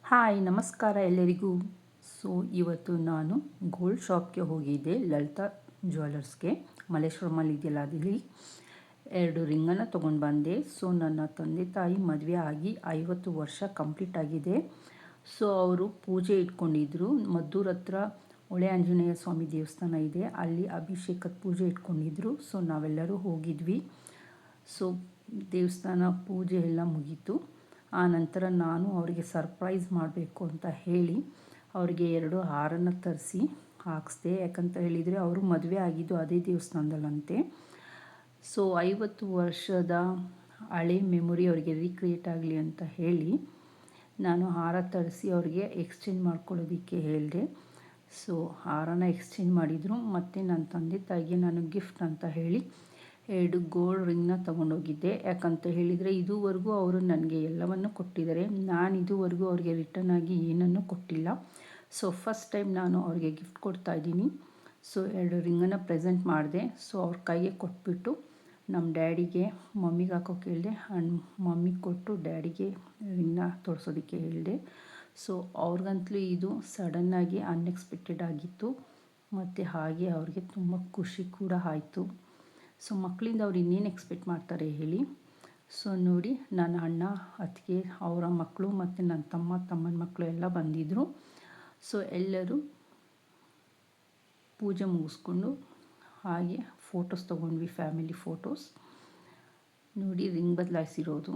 Hi ನಮಸ್ಕಾರ ಎಲ್ಲರಿಗೂ. So ಇವತ್ತು ನಾನು ಗೋಲ್ಡ್ ಶಾಪ್ಗೆ ಹೋಗಿದ್ದೆ, ಲಲಿತಾ ಜ್ಯುವೆಲರ್ಸ್ಗೆ. ಮಲ್ಲೇಶ್ವರಮಲ್ಲಿ ಇದೆಯಲ್ಲ, ಅಲ್ಲಿ 2 ರಿಂಗನ್ನು ತೊಗೊಂಡು ಬಂದೆ. ಸೊ ನನ್ನ ತಂದೆ ತಾಯಿ ಮದುವೆ ಆಗಿ 50 ವರ್ಷ ಕಂಪ್ಲೀಟ್ ಆಗಿದೆ. ಸೊ ಅವರು ಪೂಜೆ ಇಟ್ಕೊಂಡಿದ್ರು. ಮದ್ದೂರು ಹತ್ರ ಹೊಳೆ ಆಂಜನೇಯ ಸ್ವಾಮಿ ದೇವಸ್ಥಾನ ಇದೆ, ಅಲ್ಲಿ ಅಭಿಷೇಕದ ಪೂಜೆ ಇಟ್ಕೊಂಡಿದ್ರು. ಸೊ ನಾವೆಲ್ಲರೂ ಹೋಗಿದ್ವಿ. ಸೊ ದೇವಸ್ಥಾನ ಪೂಜೆ ಎಲ್ಲ ಮುಗೀತು. ಆ ನಂತರ ನಾನು ಅವರಿಗೆ ಸರ್ಪ್ರೈಸ್ ಮಾಡಬೇಕು ಅಂತ ಹೇಳಿ ಅವರಿಗೆ 2 ಹಾರನ್ನು ತರಿಸಿ ಹಾಕಿಸ್ದೆ. ಯಾಕಂತ ಹೇಳಿದರೆ ಅವರು ಮದುವೆ ಆಗಿದ್ದು ಅದೇ ದೇವಸ್ಥಾನದಲ್ಲಂತೆ. ಸೊ 50 ವರ್ಷದ ಹಳೆ ಮೆಮೊರಿ ಅವರಿಗೆ ರೀಕ್ರಿಯೇಟ್ ಆಗಲಿ ಅಂತ ಹೇಳಿ ನಾನು ಹಾರ ತರಿಸಿ ಅವರಿಗೆ ಎಕ್ಸ್ಚೇಂಜ್ ಮಾಡ್ಕೊಳ್ಳೋದಕ್ಕೆ ಹೇಳಿದೆ. ಸೊ ಹಾರನ ಎಕ್ಸ್ಚೇಂಜ್ ಮಾಡಿದರು. ಮತ್ತು ನನ್ನ ತಂದೆ ತಾಯಿಗೆ ನಾನು ಗಿಫ್ಟ್ ಅಂತ ಹೇಳಿ 2 ಗೋಲ್ಡ್ ರಿಂಗ್ನ ತೊಗೊಂಡೋಗಿದ್ದೆ. ಯಾಕಂತ ಹೇಳಿದರೆ ಇದುವರೆಗೂ ಅವರು ನನಗೆ ಎಲ್ಲವನ್ನು ಕೊಟ್ಟಿದ್ದಾರೆ, ನಾನು ಇದುವರೆಗೂ ಅವರಿಗೆ ರಿಟರ್ನ್ ಆಗಿ ಏನನ್ನೂ ಕೊಟ್ಟಿಲ್ಲ. ಸೊ ಫಸ್ಟ್ ಟೈಮ್ ನಾನು ಅವರಿಗೆ ಗಿಫ್ಟ್ ಕೊಡ್ತಾಯಿದ್ದೀನಿ. ಸೊ 2 ರಿಂಗನ್ನು ಪ್ರೆಸೆಂಟ್ ಮಾಡಿದೆ. ಸೊ ಅವ್ರ ಕೈಗೆ ಕೊಟ್ಬಿಟ್ಟು ನಮ್ಮ ಡ್ಯಾಡಿಗೆ ಮಮ್ಮಿಗೆ ಹಾಕೋಕ್ಕೆ ಹೇಳಿದೆ, ಆ್ಯಂಡ್ ಮಮ್ಮಿಗೆ ಕೊಟ್ಟು ಡ್ಯಾಡಿಗೆ ರಿಂಗ್ನ ತೋರಿಸೋದಕ್ಕೆ ಹೇಳಿದೆ. ಸೊ ಅವ್ರಿಗಂತಲೂ ಇದು ಸಡನ್ನಾಗಿ ಅನ್ಎಕ್ಸ್ಪೆಕ್ಟೆಡ್ ಆಗಿತ್ತು, ಮತ್ತು ಹಾಗೆ ಅವ್ರಿಗೆ ತುಂಬ ಖುಷಿ ಕೂಡ ಆಯಿತು. ಸೊ ಮಕ್ಕಳಿಂದ ಅವ್ರು ಇನ್ನೇನು ಎಕ್ಸ್ಪೆಕ್ಟ್ ಮಾಡ್ತಾರೆ ಹೇಳಿ. ಸೊ ನೋಡಿ, ನನ್ನ ಅಣ್ಣ, ಅತ್ತಿಗೆ, ಅವರ ಮಕ್ಕಳು ಮತ್ತು ನನ್ನ ತಮ್ಮನ ಮಕ್ಕಳು ಎಲ್ಲ ಬಂದಿದ್ದರು. ಸೊ ಎಲ್ಲರೂ ಪೂಜೆ ಮುಗಿಸ್ಕೊಂಡು ಹಾಗೆ ಫೋಟೋಸ್ ತೊಗೊಂಡ್ವಿ, ಫ್ಯಾಮಿಲಿ ಫೋಟೋಸ್. ನೋಡಿ, ರಿಂಗ್ ಬದಲಾಯಿಸಿರೋದು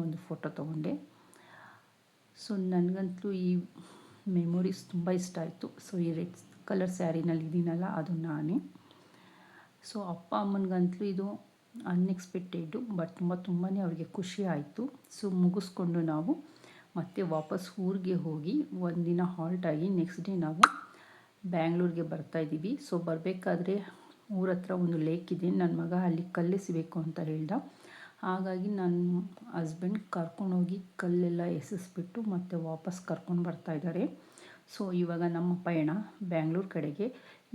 ಒಂದು ಫೋಟೋ ತೊಗೊಂಡೆ. ಸೊ ನನಗಂತೂ ಈ ಮೆಮೊರೀಸ್ ತುಂಬ ಇಷ್ಟ ಆಯಿತು. ಸೊ ಈ ರೆಡ್ ಕಲರ್ ಸ್ಯಾರಿನಲ್ಲಿ ಇದ್ದೀನಲ್ಲ, ಅದು ನಾನೇ. ಸೊ ಅಪ್ಪ ಅಮ್ಮನಿಗಂತಲೂ ಇದು ಅನ್ಎಕ್ಸ್ಪೆಕ್ಟೆಡ್ಡು, ಬಟ್ ತುಂಬಾ ಅವ್ರಿಗೆ ಖುಷಿ ಆಯಿತು. ಸೊ ಮುಗಿಸ್ಕೊಂಡು ನಾವು ಮತ್ತೆ ವಾಪಸ್ ಊರಿಗೆ ಹೋಗಿ ಒಂದಿನ ಹಾಲ್ಟ್ ಆಗಿ ನೆಕ್ಸ್ಟ್ ಡೇ ನಾವು ಬ್ಯಾಂಗ್ಳೂರಿಗೆ ಬರ್ತಾಯಿದ್ದೀವಿ. ಸೊ ಬರಬೇಕಾದ್ರೆ ಊರ ಹತ್ರ ಒಂದು ಲೇಕ್ ಇದೆ, ನನ್ನ ಮಗ ಅಲ್ಲಿ ಕಲ್ಲೆಸಿಬೇಕು ಅಂತ ಹೇಳ್ದ. ಹಾಗಾಗಿ ನನ್ನ ಹಸ್ಬೆಂಡ್ ಕರ್ಕೊಂಡೋಗಿ ಕಲ್ಲೆಲ್ಲ ಎಸೆಸ್ಬಿಟ್ಟು ಮತ್ತೆ ವಾಪಸ್ ಕರ್ಕೊಂಡು ಬರ್ತಾಯಿದ್ದಾರೆ. ಸೊ ಇವಾಗ ನಮ್ಮ ಪಯಣ ಬ್ಯಾಂಗ್ಳೂರು ಕಡೆಗೆ.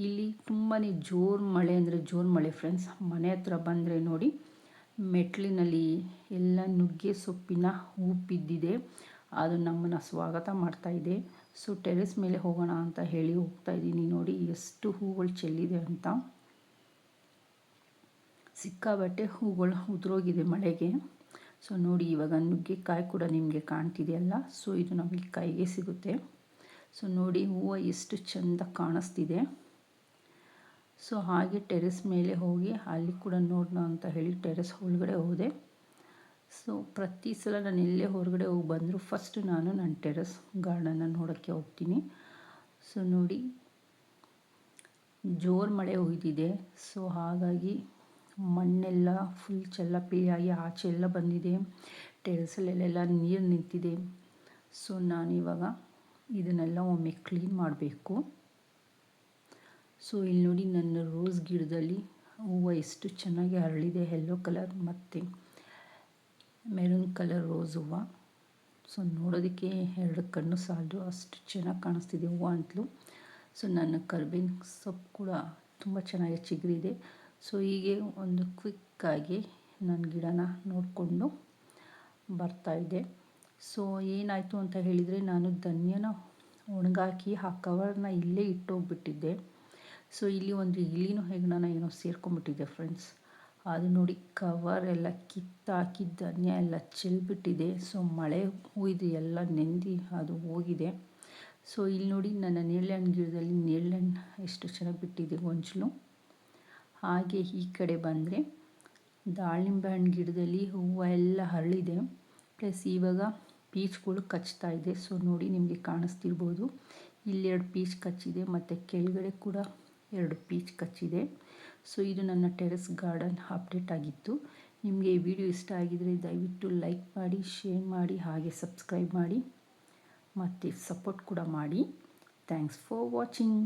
ಇಲ್ಲಿ ತುಂಬಾ ಜೋರು ಮಳೆ ಅಂದರೆ ಜೋರು ಮಳೆ ಫ್ರೆಂಡ್ಸ್. ಮನೆ ಹತ್ರ ಬಂದರೆ ನೋಡಿ, ಮೆಟ್ಲಿನಲ್ಲಿ ಎಲ್ಲ ನುಗ್ಗೆ ಸೊಪ್ಪಿನ ಹೂ ಬಿದ್ದಿದೆ, ಅದು ನಮ್ಮನ್ನು ಸ್ವಾಗತ ಮಾಡ್ತಾಯಿದೆ. ಸೊ ಟೆರೆಸ್ ಮೇಲೆ ಹೋಗೋಣ ಅಂತ ಹೇಳಿ ಹೋಗ್ತಾಯಿದ್ದೀನಿ. ನೋಡಿ ಎಷ್ಟು ಹೂಗಳು ಚೆಲ್ಲಿದೆ ಅಂತ. ಸಿಕ್ಕಾಬಟ್ಟೆ ಹೂಗಳು ಉದುರೋಗಿದೆ ಮಳೆಗೆ. ಸೊ ನೋಡಿ, ಇವಾಗ ನುಗ್ಗೆಕಾಯಿ ಕೂಡ ನಿಮಗೆ ಕಾಣ್ತಿದೆಯಲ್ಲ, ಸೊ ಇದು ನಮಗೆ ಕೈಗೆ ಸಿಗುತ್ತೆ. ಸೊ ನೋಡಿ, ಹೂವು ಎಷ್ಟು ಚೆಂದ ಕಾಣಿಸ್ತಿದೆ. ಸೊ ಹಾಗೆ ಟೆರೆಸ್ ಮೇಲೆ ಹೋಗಿ ಅಲ್ಲಿ ಕೂಡ ನೋಡೋಣ ಅಂತ ಹೇಳಿ ಟೆರೆಸ್ ಒಳಗಡೆ ಹೋದೆ. ಸೊ ಪ್ರತಿ ಸಲ ನಾನು ಎಲ್ಲೇ ಹೊರಗಡೆ ಹೋಗಿ ಬಂದರೂ ಫಸ್ಟ್ ನಾನು ನನ್ನ ಟೆರೆಸ್ ಗಾರ್ಡನ್ನ ನೋಡೋಕ್ಕೆ ಹೋಗ್ತೀನಿ. ಸೊ ನೋಡಿ, ಜೋರು ಮಳೆ ಹೋಯ್ತಿದೆ. ಸೊ ಹಾಗಾಗಿ ಮಣ್ಣೆಲ್ಲ ಫುಲ್ ಚೆಲ್ಲಪಿಲ್ಲಿಯಾಗಿ ಆಚೆ ಎಲ್ಲ ಬಂದಿದೆ, ಟೆರೆಸಲ್ಲೆಲ್ಲ ನೀರು ನಿಂತಿದೆ. ಸೊ ನಾನಿವಾಗ ಇದನ್ನೆಲ್ಲ ಒಮ್ಮೆ ಕ್ಲೀನ್ ಮಾಡಬೇಕು. ಸೊ ಇಲ್ಲಿ ನೋಡಿ, ನನ್ನ ರೋಸ್ ಗಿಡದಲ್ಲಿ ಹೂವು ಎಷ್ಟು ಚೆನ್ನಾಗಿ ಅರಳಿದೆ, ಯೆಲ್ಲೋ ಕಲರ್ ಮತ್ತು ಮೆರೂನ್ ಕಲರ್ ರೋಸ್ ಹೂವು. ಸೊ ನೋಡೋದಕ್ಕೆ 2 ಕಣ್ಣು ಸಾಲದು, ಅಷ್ಟು ಚೆನ್ನಾಗಿ ಕಾಣಿಸ್ತಿದೆ ಹೂವು ಅಂತಲೂ. ಸೊ ನನ್ನ ಕರ್ಬೇವಿನ ಸೊಪ್ಪು ಕೂಡ ತುಂಬ ಚೆನ್ನಾಗಿ ಚಿಗುರಿದೆ. ಸೊ ಹೀಗೆ ಒಂದು ಕ್ವಿಕ್ಕಾಗಿ ನನ್ನ ಗಿಡನ ನೋಡಿಕೊಂಡು ಬರ್ತಾಯಿದ್ದೆ. ಸೊ ಏನಾಯಿತು ಅಂತ ಹೇಳಿದರೆ, ನಾನು ಧನ್ಯನ ಒಣಗಾಕಿ ಆ ಕವರ್ನ ಇಲ್ಲೇ ಇಟ್ಟೋಗ್ಬಿಟ್ಟಿದ್ದೆ. ಸೊ ಇಲ್ಲಿ ಒಂದು ಇಲಿನೋ ಹೆಗ್ಣನ ಏನೋ ಸೇರ್ಕೊಂಡ್ಬಿಟ್ಟಿದೆ ಫ್ರೆಂಡ್ಸ್. ಅದು ನೋಡಿ, ಕವರ್ ಎಲ್ಲ ಕಿತ್ತಾಕಿ ಧನ್ಯ ಎಲ್ಲ ಚೆಲ್ಬಿಟ್ಟಿದೆ. ಸೊ ಮಳೆ ಹುಯ್ದು ಎಲ್ಲ ನೆಂದು ಅದು ಹೋಗಿದೆ. ಸೊ ಇಲ್ಲಿ ನೋಡಿ, ನನ್ನ ನೇರಳೆಹಣ್ಣು ಗಿಡದಲ್ಲಿ ನೇರಳೆಹಣ್ಣು ಎಷ್ಟು ಚೆನ್ನಾಗಿ ಬಿಟ್ಟಿದೆ ಗೊಂಚಲು. ಹಾಗೆ ಈ ಕಡೆ ಬಂದರೆ ದಾಳಿಂಬೆ ಹಣ್ಣು ಗಿಡದಲ್ಲಿ ಹೂವು ಎಲ್ಲ ಹರಳಿದೆ. ಪ್ಲಸ್ ಇವಾಗ ಪೀಚ್ಗಳು ಕಚ್ತಾ ಇದೆ. ಸೊ ನೋಡಿ, ನಿಮಗೆ ಕಾಣಿಸ್ತಿರ್ಬೋದು, ಇಲ್ಲಿ 2 ಪೀಚ್ ಕಚ್ಚಿದೆ ಮತ್ತು ಕೆಳಗಡೆ ಕೂಡ 2 ಪೀಚ್ ಕಚ್ಚಿದೆ. ಸೊ ಇದು ನನ್ನ ಟೆರೆಸ್ ಗಾರ್ಡನ್ ಅಪ್ಡೇಟ್ ಆಗಿತ್ತು. ನಿಮಗೆ ಈ ವಿಡಿಯೋ ಇಷ್ಟ ಆಗಿದರೆ ದಯವಿಟ್ಟು ಲೈಕ್ ಮಾಡಿ, ಶೇರ್ ಮಾಡಿ, ಹಾಗೆ ಸಬ್ಸ್ಕ್ರೈಬ್ ಮಾಡಿ ಮತ್ತು ಸಪೋರ್ಟ್ ಕೂಡ ಮಾಡಿ. Thanks for watching.